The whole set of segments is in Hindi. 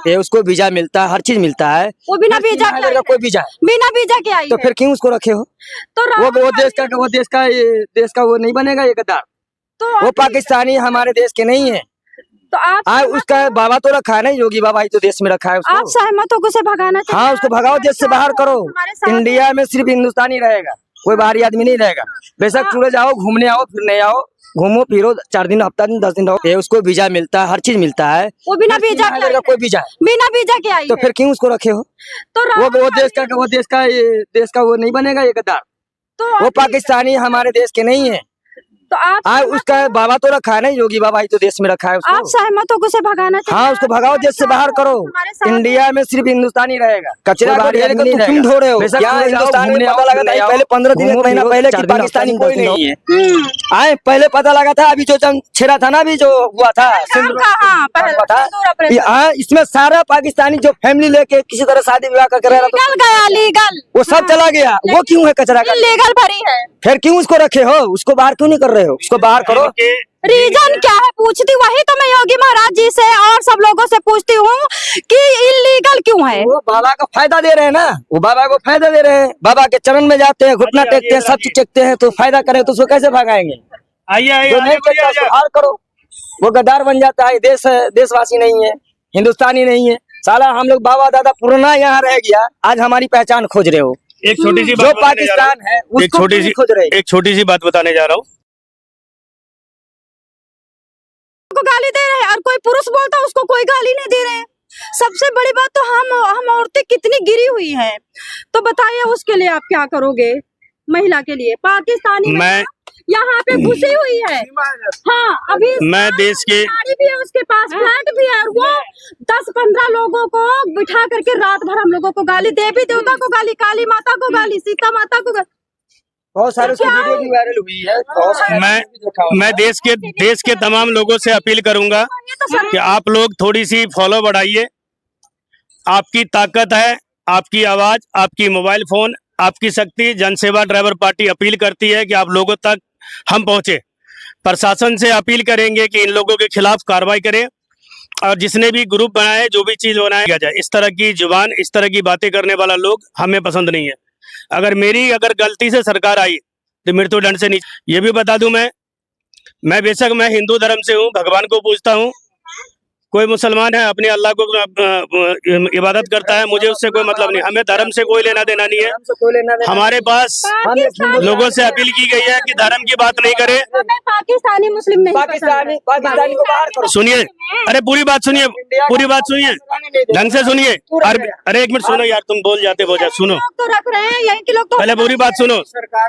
है, उसको वीजा मिलता है, हर चीज मिलता है। वो बिना वीजा के आई है। कोई वीजा है बिना वीजा के आई तो है। फिर क्यों उसको रखे हो? तो वो देश का वो नहीं बनेगा ये गद्दार। वो पाकिस्तानी हमारे देश के नहीं है। तो आप उसका बाबा तो रखा है ना, योगी बाबा ही तो देश में रखा है उसको। आप सहमत हो उसे भगाना चाहिए? हाँ, उसको भगाओ, देश से बाहर करो। इंडिया में सिर्फ हिंदुस्तानी रहेगा, कोई बाहरी आदमी नहीं रहेगा। बेशक टूरे जाओ, घूमने आओ, फिरने आओ, घूमो फिरो, 4 दिन, हफ्ता दिन, 10 दिन रहो। ये उसको वीजा मिलता है, हर चीज मिलता है। वो बिना वीजा के आई है। कोई वीजा है बिना वीजा के आई तो है। फिर क्यों उसको रखे हो? तो वो देश का वो नहीं बनेगा ये गद्दार। वो पाकिस्तानी हमारे देश के नहीं है। तो आप उसका बाबा तो रखा है ना, योगी बाबा ही तो देश में रखा है उसको। आप सहमत हो उसे भगाना चाहिए? हाँ, उसको भगाओ, देश से बाहर करो। इंडिया में सिर्फ हिंदुस्तानी रहेगा। कचरा को ढेर कर तुम ढो रहे हो। यहाँ हिंदुस्तान में पता लगा था पहले 15 दिन, 1 महीना पहले कि पाकिस्तानी कोई नहीं है। आए पहले पता लगा था, अभी जो जंग छिड़ा था ना, अभी जो हुआ था इसमें सारा पाकिस्तानी जो फैमिली लेके किसी तरह शादी विवाह करके रह रहा था, लीगल वो सब चला गया। वो क्यों है कचरा का? लीगल भरी है। फिर क्यों उसको रखे हो? उसको बाहर क्यों नहीं कर रहे हो? उसको बाहर करो। रीजन क्या है पूछती, वही तो मैं योगी महाराज जी से और सब लोगों से पूछती हूँ कि इलीगल क्यों है? वो बाबा को फायदा दे रहे हैं ना, वो बाबा को फायदा दे रहे हैं। बाबा के चरण में जाते हैं, घुटना टेकते हैं, सब चीज टेकते हैं, तो फायदा करें तो उसको कैसे भगाएंगे? जो नहीं टेकता उसको बाहर करो। वो गद्दार बन जाता है। देशवासी नहीं है, हिंदुस्तानी नहीं है। साला हम लोग बाबा दादा पुराना यहाँ रह गया, आज हमारी पहचान खोज रहे हो। एक छोटी सी जो पाकिस्तान है उसको खोज रहे। एक छोटी सी बात बताने जा रहा हूँ। को गाली दे रहे हैं और कोई पुरुष बोलता है उसको कोई गाली नहीं दे रहे हैं। सबसे बड़ी बात तो हम औरतें कितनी गिरी हुई हैं। तो बताइए उसके लिए आप क्या करोगे? महिला के लिए पाकिस्तानी मैं यहाँ पे घुसी हुई है। हाँ, अभी मैं देश के गाड़ी भी है, उसके पास फ्लैट भी है, और वो 10-15 लोगों को बिठा करके रात भर हम लोगों को गाली, देवी देवता को गाली, काली माता को गाली, सीता माता को गाली। बहुत सारे उसकी वीडियो भी वायरल हुई है। मैं देश के तमाम लोगों से अपील करूंगा कि आप लोग थोड़ी सी फॉलो बढ़ाइए। आपकी ताकत है, आपकी आवाज, आपकी मोबाइल फोन, आपकी शक्ति। जनसेवा ड्राइवर पार्टी अपील करती है कि आप लोगों तक हम पहुंचे। प्रशासन से अपील करेंगे कि इन लोगों के खिलाफ कार्रवाई करें, और जिसने भी ग्रुप बनाए, जो भी चीज बनाया जाए, इस तरह की जुबान, इस तरह की बातें करने वाला लोग हमें पसंद नहीं है। अगर गलती से सरकार आई तो मृत्यु दंड से नीचे। ये भी बता दूं, मैं बेशक मैं हिंदू धर्म से हूँ, भगवान को पूजता हूँ। कोई मुसलमान है अपने अल्लाह को इबादत करता है, मुझे उससे कोई मतलब नहीं। हमें धर्म से कोई लेना देना नहीं है। हमारे पास लोगों से अपील की गई है कि धर्म की बात नहीं करे। पाकिस्तानी मुस्लिम नहीं, पाकिस्तानी को बाहर करो। सुनिए, अरे पूरी बात सुनिए, ढंग से सुनिए। अरे एक मिनट सुनो यार, तुम बोल जाते सुनो तो रख रहे हैं यहीं के लोग तो। पहले पूरी बात सुनो।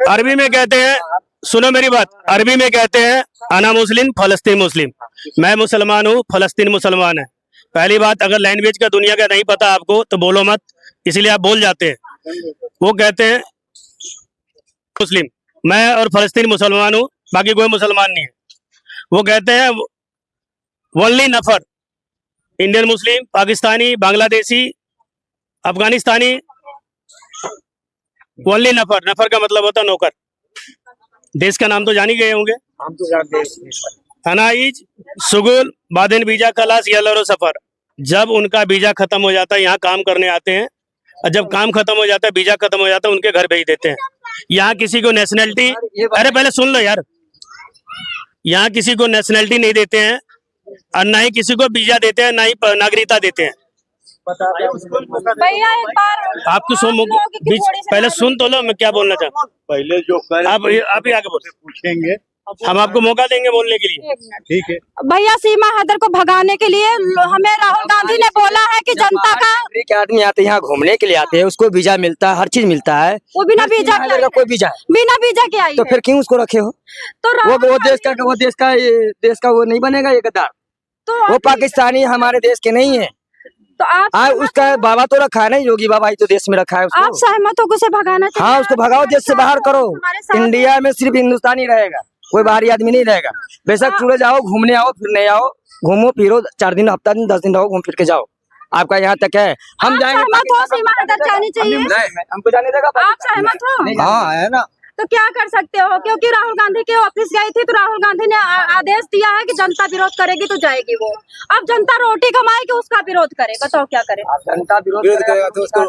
अरबी में कहते हैं, सुनो मेरी बात, अरबी में कहते हैं अना मुस्लिम फलस्तीन मुस्लिम। मैं मुसलमान हूँ, फलस्तीन मुसलमान है। पहली बात, अगर लैंग्वेज का दुनिया का नहीं पता आपको तो बोलो मत, इसलिए आप बोल जाते हैं। वो कहते हैं मुस्लिम, मैं और फलस्तीन मुसलमान हूँ, बाकी कोई मुसलमान नहीं है। वो कहते हैं ओनली नफर, इंडियन मुस्लिम, पाकिस्तानी, बांग्लादेशी, अफगानिस्तानी, ओनली नफर। नफर का मतलब होता नौकर। देश का नाम तो जान ही गए होंगे। हम तो जानते हैं। अनाइज, सुगुल, बादिन, बीजा, कलास, यलरो, सफर। जब उनका वीजा खत्म हो जाता है, यहाँ काम करने आते हैं, और जब काम खत्म हो जाता है, वीजा खत्म हो जाता है, उनके घर भेज देते हैं। यहाँ किसी को नेशनलिटी, अरे पहले सुन लो यार, यहाँ किसी को नेशनलिटी नहीं देते हैं, और ना ही किसी को वीजा देते हैं, ना ही नागरिकता देते हैं। भैया एक बार आपको पहले सुन तो लो, मैं क्या बोलना चाहता। पहले जो आप ही आगे बोल, पूछेंगे, हम आपको मौका देंगे बोलने के लिए। ठीक है भैया, सीमा हैदर को भगाने के लिए हमें राहुल गांधी ने बोला है कि जनता का के आदमी आते हैं यहाँ घूमने के लिए आते हैं, उसको वीजा मिलता है, हर चीज मिलता है। वो बिना वीजा के आई है। कोई वीजा है बिना वीजा के आई तो है। फिर क्यों उसको रखे हो? तो वो देश का वो नहीं बनेगा ये गद्दार। वो पाकिस्तानी हमारे देश के नहीं है। तो आप उसका बाबा तो रखा है ना, योगी बाबा ही तो देश में रखा है उसको। आप सहमत हो उसे भगाना चाहिए? हाँ, उसको भगाओ, देश से बाहर करो। इंडिया में सिर्फ हिंदुस्तानी रहेगा, कोई बाहरी आदमी नहीं रहेगा। बेशक टूरे जाओ, घूमने आओ, फिरने आओ, घूमो फिरो, 4 दिन, हफ्ता दिन, 10 दिन रहो, घूम फिर के जाओ। आपका यहाँ तक है। हम जाएंगे, सहमत हो सीमा हैदर जानी चाहिए? हमको जाने देगा? आप सहमत हो? हाँ है ना। तो क्या कर सकते हो, क्योंकि राहुल गांधी के ऑफिस गई थी तो राहुल गांधी ने आदेश दिया है कि जनता विरोध करेगी तो जाएगी वो। अब जनता रोटी कमाएगी, उसका विरोध करे, बताओ क्या करे। जनता विरोध करेगा तो उसको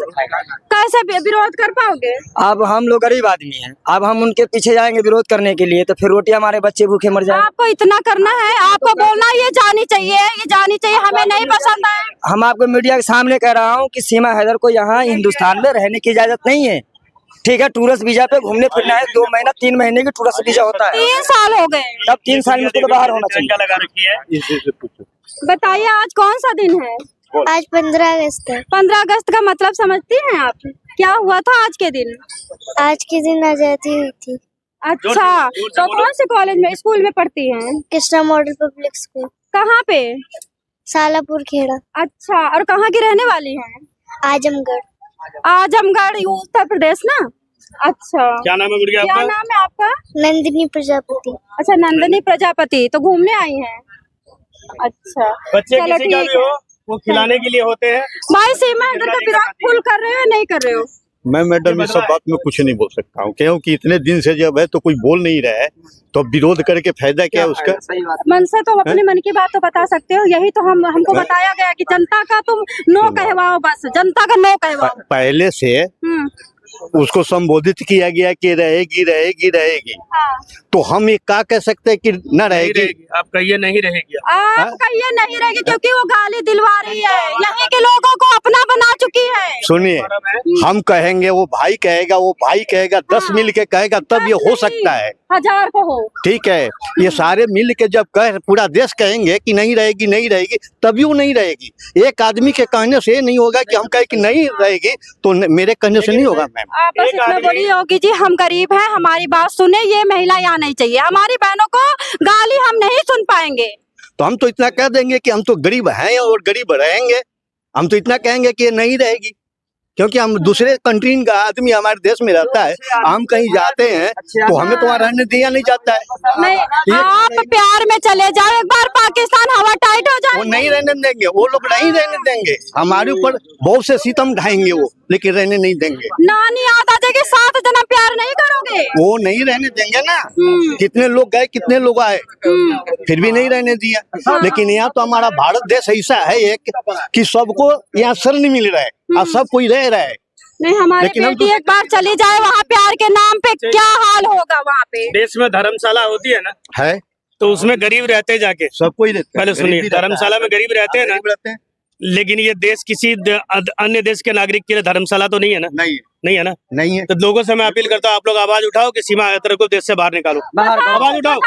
कैसे विरोध कर पाओगे? अब हम लोग गरीब आदमी हैं, अब हम उनके पीछे जाएंगे विरोध करने के लिए तो फिर रोटी हमारे बच्चे भूखे मर जाएंगे। आपको इतना करना है, आपको बोलना ये जानी चाहिए, ये जानी चाहिए, हमें नहीं पसंद है। हम आपको मीडिया के सामने कह रहा हूँ कि सीमा हैदर को यहाँ हिंदुस्तान में रहने की इजाजत नहीं है। ठीक है, टूरिस्ट वीजा पे घूमने फिरना है, 2 महीना 3 महीने की टूरिस्ट वीजा होता है। 3 साल हो गए, तब 3 साल में उसको तो बाहर होना चाहिए। लगा रखी है। बताइए आज कौन सा दिन है? आज 15 अगस्त है। 15 अगस्त का मतलब समझती हैं आप? क्या हुआ था आज के दिन? आज के दिन आजादी हुई थी। अच्छा, तो कौन से कॉलेज में, स्कूल में पढ़ती हैं? कृष्णा मॉडल पब्लिक स्कूल, कहाँ पे? सालापुर खेड़ा। अच्छा, और कहाँ की रहने वाली हैं? आजमगढ़। आजमगढ़, उत्तर प्रदेश ना? अच्छा, क्या नाम है गुड़िया क्या आपका? नाम है आपका? नंदिनी प्रजापति। अच्छा, नंदिनी प्रजापति, तो घूमने आई हैं? अच्छा, बच्चे चलो किसी का ठीक भी है। हो वो खिलाने के लिए होते हैं। भाई सीमा हैदर का विरोध फुल कर रहे हो या नहीं कर रहे हो? मैं मैडम इस सब बात में कुछ नहीं बोल सकता हूँ, क्योंकि इतने दिन से जब है तो कोई बोल नहीं रहा है, तो विरोध करके फायदा क्या है उसका। मन से तो अपने मन की बात तो बता सकते हो, यही तो हमको बताया गया कि जनता का तुम नो कहवाओ, बस जनता का नो कहवाओ। पहले से उसको संबोधित किया गया कि रहेगी रहेगी रहेगी, हाँ। तो हम ये क्या कह सकते हैं कि न रहेगी। आप कहिए नहीं रहेगी। आपका ये नहीं रहेगी क्योंकि वो गाली दिलवा रही है, यहाँ के लोगों को अपना बना चुकी है। सुनिए, हम कहेंगे, वो भाई कहेगा, वो भाई कहेगा, 10 मिल के कहेगा तब ये हो सकता है। 1000 को हो, ठीक है, ये सारे मिल के जब कह पूरा देश कहेंगे कि नहीं रहेगी नहीं रहेगी, तभी वो नहीं रहेगी। एक आदमी के कहने से नहीं होगा कि हम कहे कि नहीं रहेगी तो मेरे कहने से नहीं होगा। मैम आप बस इतना बोलिए होगी जी हम गरीब हैं, हमारी बात सुने, ये महिला यहाँ नहीं चाहिए, हमारी बहनों को गाली हम नहीं सुन पाएंगे। तो हम तो इतना कह देंगे कि हम तो गरीब हैं और गरीब रहेंगे। हम तो इतना कहेंगे कि ये नहीं रहेगी, क्योंकि हम दूसरे कंट्री का आदमी हमारे देश में रहता है, हम कहीं जाते हैं तो हमें तो वहाँ रहने दिया नहीं जाता है। नहीं, आप प्यार में चले जाओ, एक बार पाकिस्तान हवा टाइट हो जाए, वो नहीं रहने देंगे, वो लोग नहीं रहने देंगे, हमारे ऊपर बहुत से सितम ढाएंगे वो, लेकिन रहने नहीं देंगे। नानी याद आ जाएगी, 7 जन्म प्यार नहीं करोगे, वो नहीं रहने देंगे ना। कितने लोग गए, कितने लोग आए, फिर भी नहीं रहने दिया। लेकिन यहाँ तो हमारा भारत देश ऐसा है एक कि सबको यहाँ शरण नहीं मिल रहा है और सब कोई रह रहा है। नहीं, हमारी लेकिन हम बेटी एक बार चली जाए वहाँ प्यार के नाम पे, क्या हाल होगा वहाँ पे। देश में धर्मशाला होती है ना, है तो उसमें गरीब रहते हैं जाके। सब कोई रहता है। पहले सुनिए, गरीबी रहता है। धर्मशाला में गरीब रहते हैं ना, गरीब रहते हैं। लेकिन ये देश किसी अन्य देश के नागरिक के लिए धर्मशाला तो नहीं है ना। नहीं है ना। नहीं है। तो लोगों से मैं अपील करता हूँ, आप लोग आवाज उठाओ कि सीमा हैदर को देश से बाहर निकालो। आवाज उठाओ।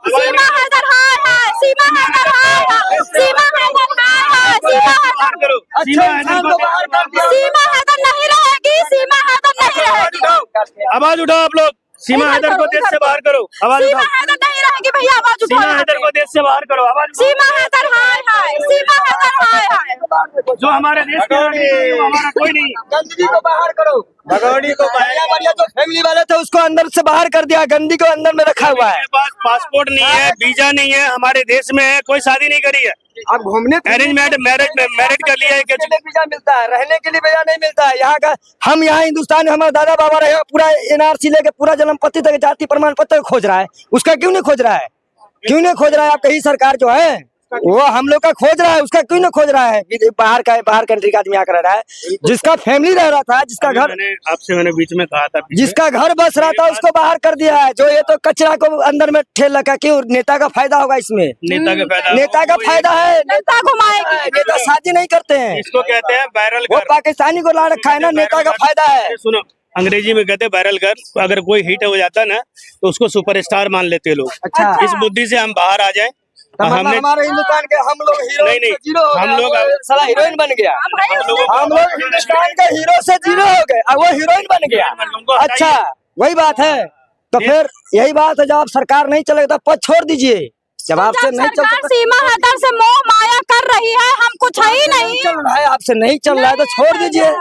सीमा हैदर हाय हाय, सीमा हैदर हाय हाय, सीमा हैदर हाय हाय, सीमा हैदर, सीमा हैदर को बाहर कर दो। सीमा हैदर नहीं रहेगी, सीमा हैदर नहीं रहेगी। आवाज उठाओ आप लोग, सीमा हैदर को देश से बाहर करो। आवाज सीमा उठाओ। हैदर नहीं रहेगी भैया, आवाज उठाओ। सीमा हैदर को देश से बाहर करो। आवाज उठाओ। सीमा हैदर हाय हाय, सीमा हैदर हाय हाय। जो हमारे देश के नागरिक हैं, वो हमारा कोई नहीं। गंदगी को बाहर करो, भगौड़ी को बढ़िया जो फैमिली वाले थे उसको अंदर से बाहर कर दिया, गंदी को अंदर में रखा हुआ है। मेरे पास पासपोर्ट नहीं है, वीजा नहीं है, हमारे देश में है, कोई शादी नहीं करी है, अब घूमने अरेंजमेंट मैरिज कर लिया है। वीजा मिलता है, रहने के लिए वीजा नहीं मिलता है। यहाँ का हम यहाँ हिंदुस्तान में हमारे दादा बाबा रहे, पूरा NRC लेके पूरा जन्म पत्र तक जाति प्रमाण पत्र खोज रहा है, उसका क्यों नहीं खोज रहा है? क्यों नहीं खोज रहा है? आपका ही सरकार जो है वो हम लोग का खोज रहा है, उसका क्यों नहीं खोज रहा है? बाहर कंट्री का आदमी आकर रह रहा है, जिसका फैमिली रह रहा था, जिसका घर, मैंने बीच में कहा था, जिसका घर बस रहा था उसको बाहर कर दिया है। जो ये तो कचरा को अंदर में ठेल रखा, क्यों? नेता का फायदा होगा इसमें, नेता का फायदा है, नेता घुमाएगी, नेता शादी नहीं करते हैं, इसको कहते हैं वायरल वो कर। पाकिस्तानी को ला रखा है ना, नेता का फायदा है। सुनो, अंग्रेजी में कहते हैं वायरल कर। अगर कोई हिट हो जाता है ना तो उसको सुपरस्टार मान लेते हैं लोग। अच्छा, इस बुद्धि से हम बाहर आ जाए। हमने हमारे हिंदुस्तान के हम लोग हीरो नहीं, जीरो हो हम गए, लोग वो साला हीरोइन बन गया। हम लोग को हिंदुस्तान के हीरो से जीरो हो गए, अब वो हीरोइन बन गया। अच्छा, वही बात है। तो फिर यही बात है, जब आप सरकार नहीं चलेगा तो पद छोड़ दीजिए। जब आपसे नहीं चल सरकार सीमा हैदर से मोह माया कर रही है, हम कुछ कुछ है ही नहीं। चल रहा है, आपसे नहीं चल रहा है तो छोड़ दीजिए।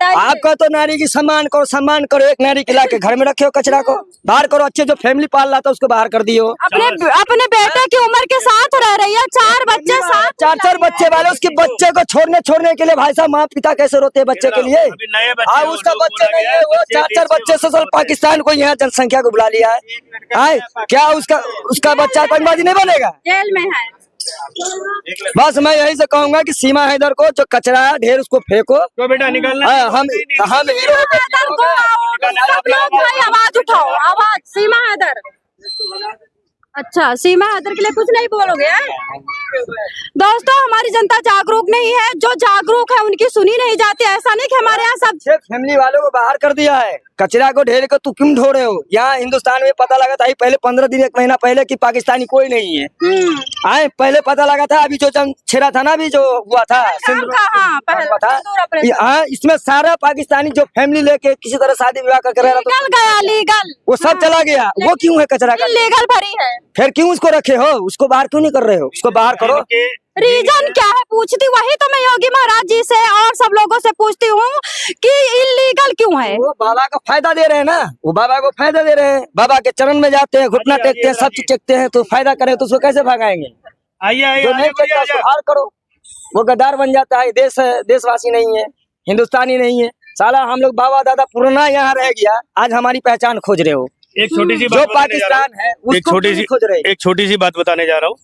आपका तो नारी की सम्मान करो। एक नारी के लाके घर में रखे हो, कचरा को बाहर करो। अच्छे जो फैमिली पाल रहा था उसको बाहर कर दियो। अपने बेटे की उम्र के साथ रह रही है, 4 बच्चे साथ, 4 बच्चे वाले, उसके बच्चे को छोड़ने के लिए भाई साहब माँ पिता कैसे रोते हैं बच्चे के लिए। उसका बच्चे नहीं है, वो 4 बच्चे से पाकिस्तान को यहाँ जनसंख्या को बुला लिया है। क्या उसका बच्चा आतंकवादी नहीं बनेगा? जेल में है। बस मैं यही से कहूंगा कि सीमा हैदर को जो कचरा है ढेर उसको फेंको। तो बेटा निकलना। हम हीरो हैदर को सब लोग भाई आवाज उठाओ, आवाज। सीमा हैदर, अच्छा सीमा हैदर के लिए कुछ नहीं बोलोगे? दोस्तों हमारी जनता जागरूक नहीं है, जो जागरूक है उनकी सुनी नहीं जाती। ऐसा नहीं कि हमारे यहाँ सब फैमिली वालों को बाहर कर दिया है। कचरा को ढेर को तू क्यों ढो रहे हो? यहाँ हिंदुस्तान में पता लगा था पहले 15 दिन 1 महीना पहले कि पाकिस्तानी कोई नहीं है। आए पहले पता लगा था, अभी जो जंग छिड़ा था ना, अभी जो हुआ था इसमें सारा पाकिस्तानी जो फैमिली लेके किसी तरह शादी विवाह करके रह रहा था लीगल वो सब चला गया। वो क्यों है कचरा का? लीगल भरी है, फिर क्यों उसको रखे हो? उसको बाहर क्यों नहीं कर रहे हो? उसको बाहर करो। रीजन क्या है पूछती, वही तो मैं योगी महाराज जी से और सब लोगों से पूछती हूँ कि इलीगल क्यों है। वो बाबा को फायदा दे रहे हैं ना, वो बाबा को फायदा दे रहे हैं। बाबा के चरण में जाते हैं, घुटना टेकते हैं, सब चीज टेकते हैं, तो फायदा करे तो उसको कैसे भगाएंगे? जो नहीं करता उसको हार करो। वो गद्दार बन जाता है। देशवासी नहीं है, हिंदुस्तानी नहीं है। साला हम लोग बाबा दादा पुराना यहाँ रह गया, आज हमारी पहचान खोज रहे हो। एक छोटी सी जो पाकिस्तान है उसको खोज रहे। एक छोटी सी बात बताने जा रहा हूँ।